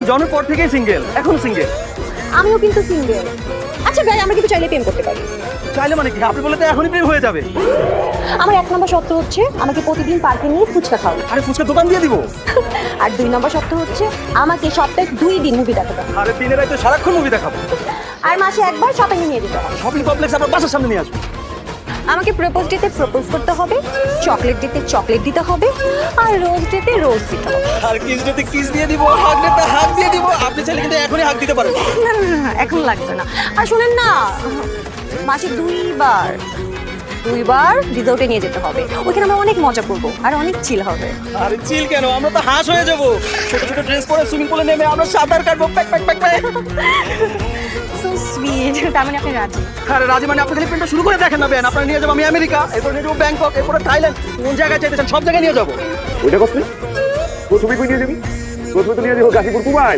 জন্মের পর থেকেই সিঙ্গেল, এখন সিঙ্গেল। আমিও কিন্তু সিঙ্গেল। আচ্ছা ভাই, আমরা কিন্তু চাইলে প্রেম করতে পারি। চাইলে মানে কি? আপনি বলে তো এখনই প্রেম হয়ে যাবে। আমার 1 নম্বর শর্ত হচ্ছে আমাকে প্রতিদিন পার্কে নিয়ে ফুচকা খাও। আরে ফুচকা দোকান দিয়ে দিব। আর 2 নম্বর শর্ত হচ্ছে আমাকে সপ্তাহে 2 দিন মুভি দেখাতে হবে। আরে দিনের রাতে সারাক্ষণ মুভি দেখাবো। আর মাসে একবার শপিং নিয়ে যেতে হবে। শপিং কমপ্লেক্স আপনার বাসার সামনে নিয়ে আসবো। আমাকে প্রপোজ ডেতে প্রপোজ করতে হবে, চকলেট ডেতে চকলেট দিতে হবে, আর রোজ ডেতে রোজ দিতে হবে। আর কিস ডেতে কিস দিয়ে দিব, হাগ ডেতে হাগ দিয়ে দিব। আপনি চাইলে কিন্তু এখনই হাগ দিতে পারেন। না না না, এখন লাগবে না। আর শোনেন না, মাসে 2 বার রিসোর্টে নিয়ে যেতে হবে। ওইখানে আমরা অনেক মজা করবো আর অনেক চিল হবে। আরে চিল কেন, আমরা তো হাঁস হয়ে যাবো। ছোট ছোট ড্রেস পরে সুইমিং পুলে নেমে আমরা সাঁতার কাটবো, pack pack pack pack. So sweet. তার মানে আপনি রাজি? আরে রাজি মানে আপনি খালি প্লেনটা শুরু করে দেখেন না বেন। আপনারা নিয়ে যাবো আমি আমেরিকা, এরপর নিয়ে যাবো ব্যাংকক, এরপর থাইল্যান্ড। কোন জায়গায় চাইতেছেন সব জায়গায় নিয়ে যাবো। ওইটা কষ্ট প্রথমে কই নিয়ে যাবি? প্রথমে তো নিয়ে যাবো গাজীপুর কুমাই।